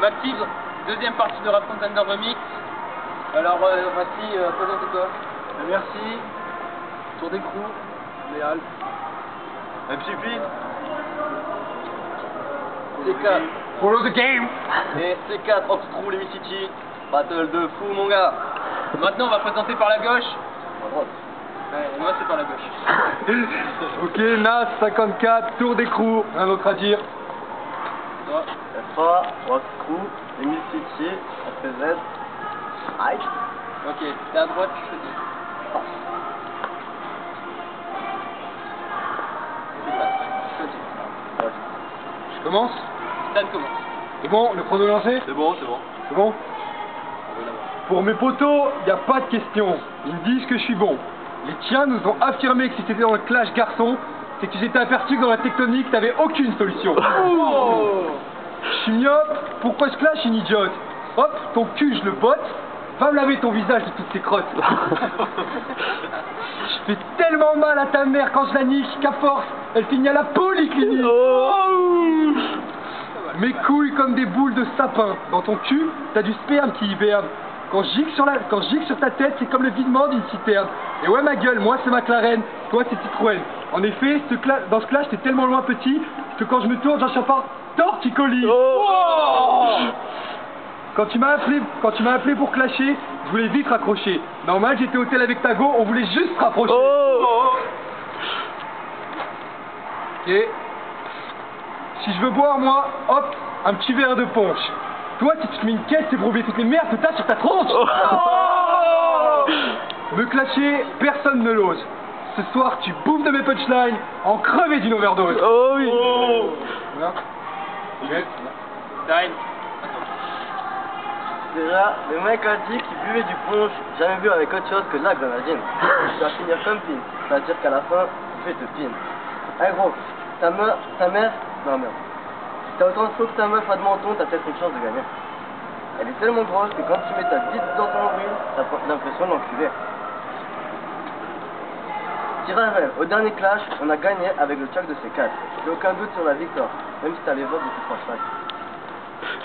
Maxime, deuxième partie de Rap Contender Remix. Alors voici, présentez-toi. Merci. Tour d'écrou. Léal. MCP. C4. Follow the game. Et C4 Oxtrue Limit City. Battle de fou mon gars. Maintenant on va présenter par la gauche. À droite. Ouais, moi c'est par la gauche. Ok, Nas 54, tour d'écrou. Un autre à dire. Toi. FA, Oxtrue, Limit City, FZ. Aïe. Ok, t'es à droite, tu choisis. Choisis. Je commence. Stan commence. C'est bon, le chrono est lancé? C'est bon, c'est bon. C'est bon? Pour mes potos, y a pas de question. Ils me disent que je suis bon. Les tiens nous ont affirmé que si t'étais dans le clash garçon, c'est que tu t'étais aperçu que dans la tectonique, t'avais aucune solution. Je suis myope, pourquoi je clash une idiote? Hop, ton cul je le botte, va me laver ton visage de toutes ces crottes. Je fais tellement mal à ta mère quand je la nique qu'à force, elle finit à la polyclinique. Mes couilles comme des boules de sapin. Dans ton cul, t'as du sperme qui hiberne. Quand je gicle sur ta tête, c'est comme le videment d'une citerne. Et ouais ma gueule, moi c'est McLaren, toi c'est Citroën. En effet, dans ce clash, t'es tellement loin petit que quand je me tourne, j'en pas torticolis. Quand tu m'as appelé pour clasher, je voulais vite raccrocher. Normal, j'étais au tel avec ta go, on voulait juste se rapprocher. Ok. Si je veux boire, moi, hop, un petit verre de punch. Toi, si tu te mets une caisse, c'est pour oublier toutes les merdes que t'as sur ta tronche. Me clasher, personne ne l'ose. Ce soir, tu bouffes de mes punchlines en crevé d'une overdose. Oh oui. Voilà. Time. Déjà, le mec a dit qu'il buvait du punch, jamais vu avec autre chose que de la grenadine. Tu vas finir comme pin, c'est-à-dire qu'à la fin, tu fais te pin. Eh gros, ta mère, non merde. Si t'as autant de choses que ta meuf a de menton, t'as peut-être une chance de gagner. Elle est tellement grosse que quand tu mets ta bite dans ton nombril, t'as l'impression de l'enculer. Tirarel, au dernier clash, on a gagné avec le chuck de C4. J'ai aucun doute sur la victoire, même si t'as les votes de tes franchises.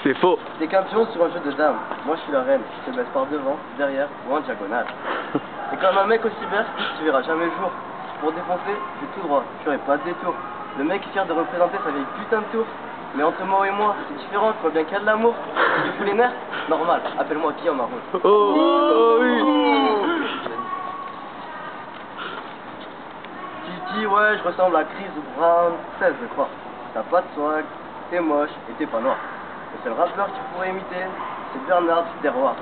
C'est faux. T'es campion sur un jeu de dames. Moi je suis la reine. Je te baisse par devant, derrière ou en diagonale. Et comme un mec aussi vert, tu verras jamais le jour. Pour défoncer, tu fais tout droit. Tu n'aurais pas de détour. Le mec est fier de représenter sa vieille putain de tour. Mais entre moi et moi, c'est différent. Tu vois bien qu'il y a de l'amour. Tu fous les nerfs? Normal. Appelle-moi Guillaume Marron. Oh oui. Tu dis ouais, je ressemble à Chris Brown 16 je crois. T'as pas de swag, t'es moche et t'es pas noir. Le seul rappeur que tu pourrais imiter, c'est Bernard du Terroir.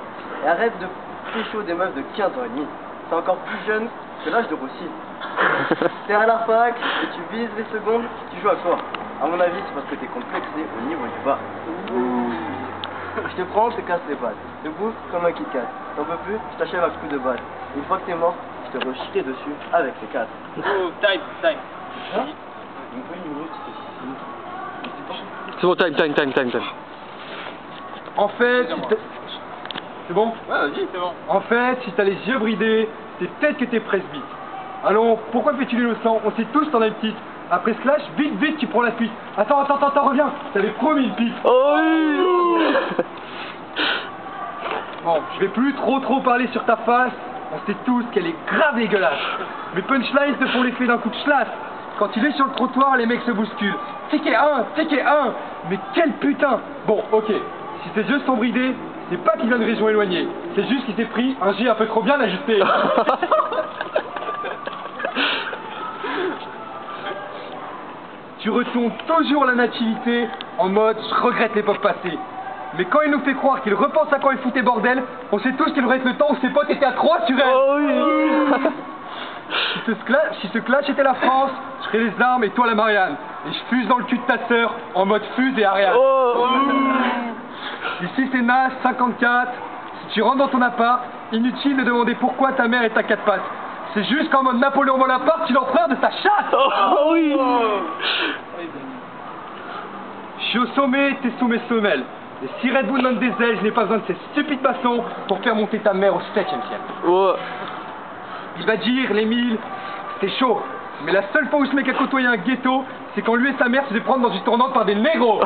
Et arrête de pécho des meufs de 15 ans et demi. C'est encore plus jeune que l'âge de Rossi. T'es à la fac et tu vises les secondes, tu joues à quoi? À mon avis, c'est parce que t'es complexé au niveau du bas. Je te prends, je te casse les pattes. Debout comme un Kit Kat. T'en peux plus, je t'achève à coups de balle. Une fois que t'es mort, je te rechier dessus avec les 4. Oh, time. Hein? C'est bon, time. En fait, c'est bon? Ouais, vas-y, c'est bon. En fait, si t'as les yeux bridés, c'est peut-être que t'es presbyte. Allons, pourquoi fais-tu l'innocent? On sait tous t'en as une petite. Après ce clash, vite, tu prends la suite. Attends, reviens. T'avais promis une pipe. Oh oui. Bon, je vais plus trop parler sur ta face. On sait tous qu'elle est grave dégueulasse. Mes punchlines te font l'effet d'un coup de schlass. Quand il est sur le trottoir, les mecs se bousculent. C'est qu'il est un. Mais quel putain. Bon, ok. Si tes yeux sont bridés, c'est pas qu'il vient de région éloignée. C'est juste qu'il s'est pris un G un peu trop bien ajusté. Tu retournes toujours la nativité en mode je regrette l'époque passée. Mais quand il nous fait croire qu'il repense à quand il foutait bordel, on sait tous qu'il devrait être le temps où ses potes étaient à 3 sur elle. Oh oui. Si ce clash était la France, je ferais les armes et toi la Marianne. Et je fuse dans le cul de ta sœur en mode fuse et Ariane. Ici c'est Nas 54. Si tu rentres dans ton appart, inutile de demander pourquoi ta mère est à 4 pattes. C'est juste qu'en mode Napoléon Bonaparte, tu es l'empereur de ta chatte. Oh oui. Je suis au sommet, t'es sous mes semelles. Et si Red Bull donne des ailes, je n'ai pas besoin de ces stupides maçons pour faire monter ta mère au 7e ciel. Oh. Il va dire, les 1000, c'est chaud. Mais la seule fois où ce mec a côtoyé un ghetto, c'est quand lui et sa mère se faisaient prendre dans une tournante par des négros.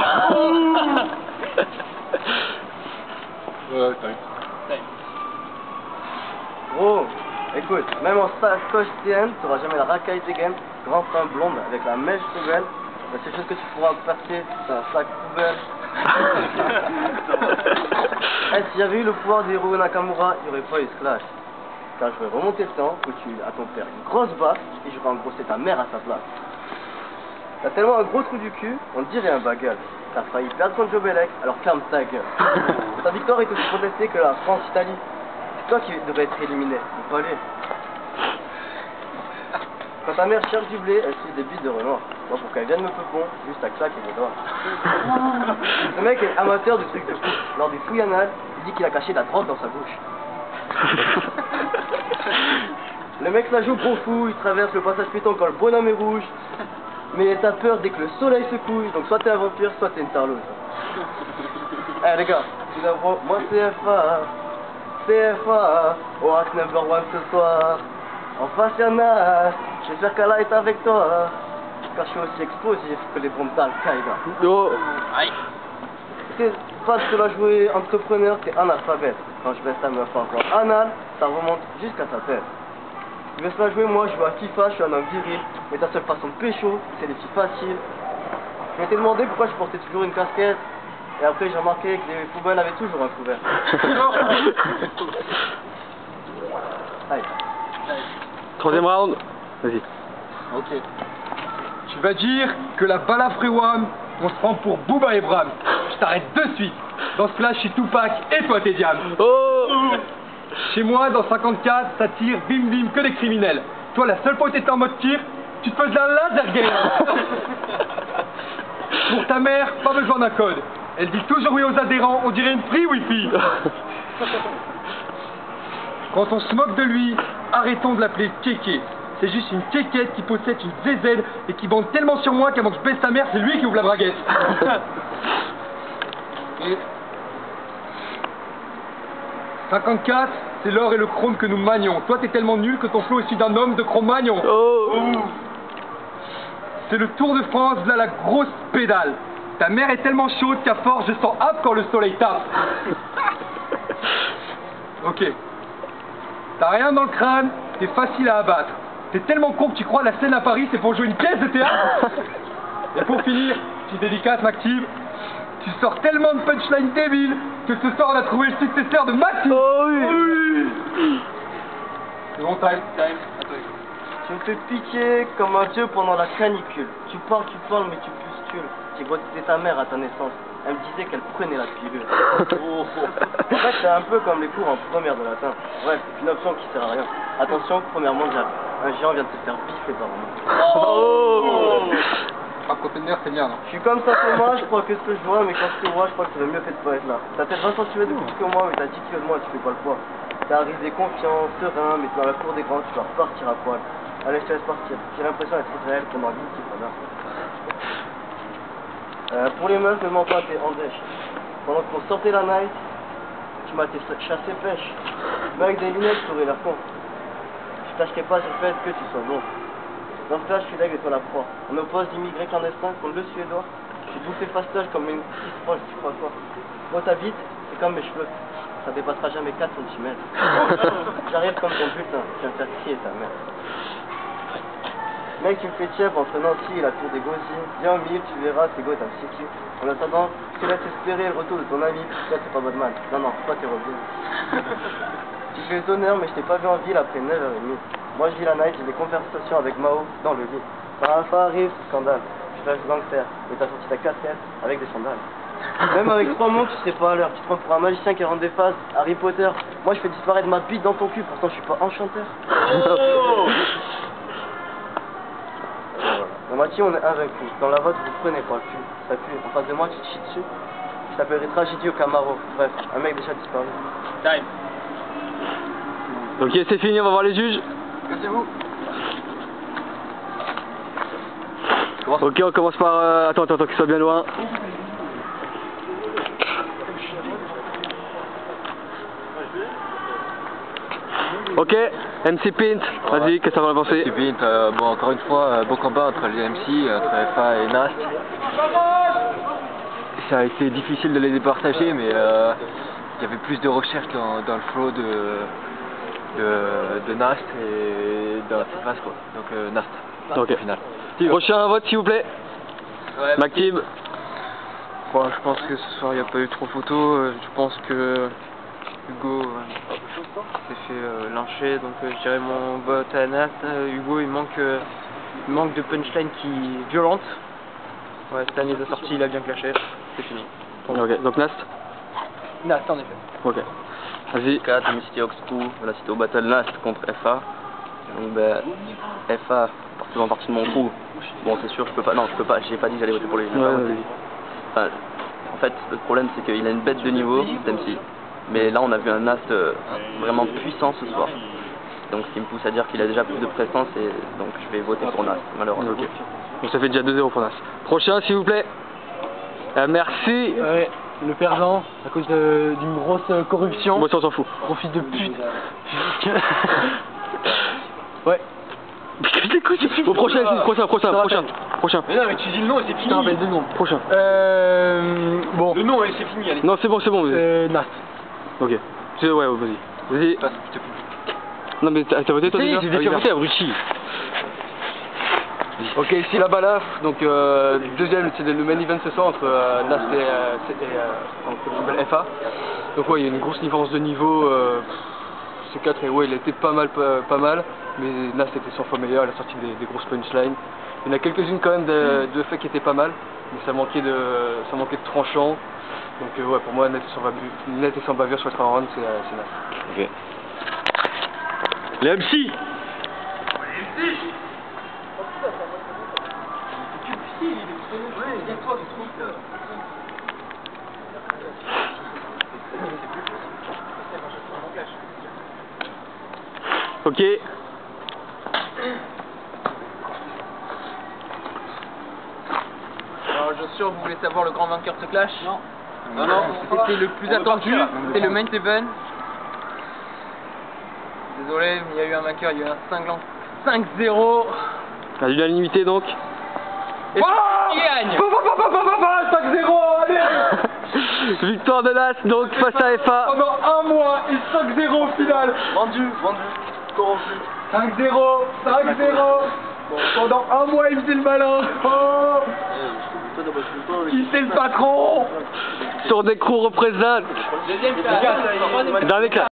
Time. Gros, écoute, même en sacoche TN, tu n'auras jamais la racaille des games, grand frein blonde avec la mèche poubelle. La seule chose que tu pourras percer, c'est un sac poubelle. Si j'avais eu le pouvoir d'Hiro Nakamura, il n'y aurait pas eu ce clash. Car je vais remonter le temps, foutu à ton père une grosse baffe et j'aurais engrossé ta mère à sa place. T'as tellement un gros trou du cul, on dirait un bagel. T'as failli perdre contre Jobelec, alors ferme ta gueule. Ta victoire est aussi contestée que la France-Italie. C'est toi qui devrais être éliminé, pas lui. Quand ta mère cherche du blé, elle suit des bites de renard. Moi, pour qu'elle vienne me peupon, juste à claquer les doigts. Ce mec est amateur du truc de fou. Lors du fouilles anal, il dit qu'il a caché de la drogue dans sa bouche. Le mec la joue bon fou, il traverse le passage piéton quand le bonhomme est rouge. Mais t'as peur dès que le soleil se couche, donc soit t'es un vampire, soit t'es une tarlouse. Eh les gars, moi CFA, Orak number one ce soir. En face y'en a, j'espère qu'Allah est avec toi. Car je suis aussi explosif que les bombes d'Al-Qaïda. Oh. Aïe. C'est parce que là jouer entrepreneur, t'es analphabète. Quand je baisse ta meuf encore anal, ça remonte jusqu'à sa tête. Je vais se la jouer, moi je joue à FIFA, je suis un homme viril. Mais ta seule façon de pécho, c'est les filles faciles. Je m'étais demandé pourquoi je portais toujours une casquette. Et après j'ai remarqué que les poubelles avaient toujours un couvert. Allez. Troisième round. Vas-y. Ok. Tu vas dire que la balafréwam, on se prend pour Booba et Bram. Je t'arrête de suite. Dans ce flash, je suis Tupac et toi t'es Diam. Oh. Chez moi, dans 54, ça tire bim bim que des criminels. Toi, la seule fois où t'étais en mode tir, tu te faisais un laser game. Pour ta mère, pas besoin d'un code. Elle dit toujours oui aux adhérents, on dirait une free wifi. Quand on se moque de lui, arrêtons de l'appeler Kéké. C'est juste une kékette qui possède une ZZ et qui bande tellement sur moi qu'avant que je baisse ta mère, c'est lui qui ouvre la braguette. Et 54, c'est l'or et le chrome que nous manions. Toi, t'es tellement nul que ton flot est celui d'un homme de Cro-Magnon. Oh. C'est le Tour de France, là la grosse pédale. Ta mère est tellement chaude qu'à force, je sens hâte quand le soleil tape. Ok. T'as rien dans le crâne, t'es facile à abattre. T'es tellement con que tu crois la scène à Paris, c'est pour jouer une pièce de théâtre. Et pour finir, petite dédicace, Mactive. Tu sors tellement de punchlines débiles que ce soir on a trouvé le successeur de Maxime. Oh oui. Oui. C'est bon, time. Tu me fais pitié comme un dieu pendant la canicule. Tu parles, mais tu pustules. J'ai baptisé ta mère à ta naissance. Elle me disait qu'elle prenait la pilule. En fait, c'est un peu comme les cours en première de latin. Bref, c'est une option qui sert à rien. Attention, première mondiale. Un géant vient de se faire biffer par moi. Oh. Un conteneur, c'est bien, non? Je suis comme ça, Thomas, je crois que ce que je vois, mais quand je te vois, je crois que c'est mieux fait de pas être là. T'as peut-être 20 cm de plus que moi, mais t'as 10 kg de moi, tu fais pas le poids. T'es arrivé confiant, serein, mais dans la cour des grands, tu vas repartir à poil. Allez, je te laisse partir. J'ai l'impression d'être Israël pendant 8 là. Pour les meufs, ne mens pas, t'es Andèche. Pendant qu'on sortait la night, tu m'as chassé pêche. Mais avec des lunettes, tu aurais l'air con. Je tâcherai pas sur le fait que tu sois bon. Dans ce cas, je suis l'aigle et toi la proie. On oppose l'immigré clandestin contre le suédois. J'ai bouffé fastoche comme une petite proche, tu crois quoi? Moi, ta bite, c'est comme mes cheveux. Ça dépassera jamais 4 cm. J'arrive comme ton putain, je viens de faire crier ta mère. Mec, tu me fais chef entre Nancy et la tour des Gauzy. Viens au milieu, tu verras, c'est go et t'as psyché. En attendant, je te laisse espérer le retour de ton ami. Toi, c'est pas Bodman. Non, toi, t'es Robin. Tu fais les honneurs, mais je t'ai pas vu en ville après 9h30. Moi, je vis la night, j'ai des conversations avec Mao dans le lit. Quand Alpha arrive, scandale. Je flash gangster. Et t'as sorti ta casquette avec des sandales. Même avec 3 mots, tu serais pas à l'heure. Tu te prends pour un magicien qui rentre des phases. Harry Potter. Moi, je fais disparaître ma bite dans ton cul, pourtant, je suis pas enchanteur. Oh. Dans ma team, on est invaincu. Dans la vôtre, vous prenez pas le cul. Ça pue. En face de moi, tu te chies dessus. Je t'appellerai Tragédie au Camaro. Bref, un mec déjà disparu. Time. Ok, c'est fini, on va voir les juges. Cassez-vous. Ok, on commence par... Attends, qu'il soit bien loin. Ok, MC Pint, vas-y, qu'est-ce que ça va penser? MC Pint, bon, encore une fois, beau combat entre les MC, entre FA et Nast. Ça a été difficile de les départager, mais il y avait plus de recherche dans le flow de Nast et dans la phase quoi. Donc Nast, Ok. au final. Prochain vote s'il vous plaît. Ouais, Mactib. Bon, je pense que ce soir il n'y a pas eu trop photo. Je pense que Hugo s'est fait lyncher, donc je dirais mon vote à Nast. Hugo il manque de punchline violente. Ouais, cette année de sortie il a bien clashé, c'est fini. Ok, donc Nast. Nast en effet. Ok. Vas-y. 4, Misty Oxcrew, là c'était au Battle Nast contre FA. Donc ben, FA, faisant partie de mon crew. Bon c'est sûr, je peux pas, j'ai pas dit que j'allais voter pour lui. Enfin, en fait, le problème c'est qu'il a une bête de niveau, cet MC. Mais là on a vu un Nast vraiment puissant ce soir. Donc ce qui me pousse à dire qu'il a déjà plus de prestance et donc je vais voter pour Nast, malheureusement. Ok. Donc ça fait déjà 2-0 pour Nast. Prochain s'il vous plaît. Merci. Ouais, le perdant, à cause d'une grosse corruption. Moi ça on s'en fout. Profite de pute. Ouais. Au prochain. Prochain. Mais non, mais tu dis le nom et c'est fini. Je te rappelle 2 secondes. Prochain. Bon. Le nom et c'est fini, allez. Non c'est bon. Nast. Ok. Ouais, vas-y. Vas-y. Non mais t'as voté toi déjà? J'ai déjà voté, abruti. Ok, ici la balaf, donc deuxième, c'est le main event ce soir entre Nast et FA. Donc ouais, il y a une grosse différence de niveau. C4 et ouais, il a été pas mal, mais Nast était 100 fois meilleur, il a sorti des grosses punchlines. Il y en a quelques-unes quand même de faits qui étaient pas mal, mais ça manquait de tranchant. Donc ouais, pour moi, net et sans bavure sur le round, c'est Nast. Ok. Les MC. Ok. Alors je suis sûr que vous voulez savoir le grand vainqueur de ce clash. Non. C'était le plus On veut attendu, partir, là. c'était le main event. Désolé, mais il y a eu un vainqueur, il y a eu un cinglant 5-0. À l'unanimité donc. Et qui gagne? 5-0, allez. Victoire de Nast donc face à FA. Pendant un mois et 5-0 au final. Vendu, corrompu. 5-0. Bon, pendant un mois il faisait le malin. Oh, il c'est le patron. Tour d'écrou représente. Deuxième classe. Dernier classe.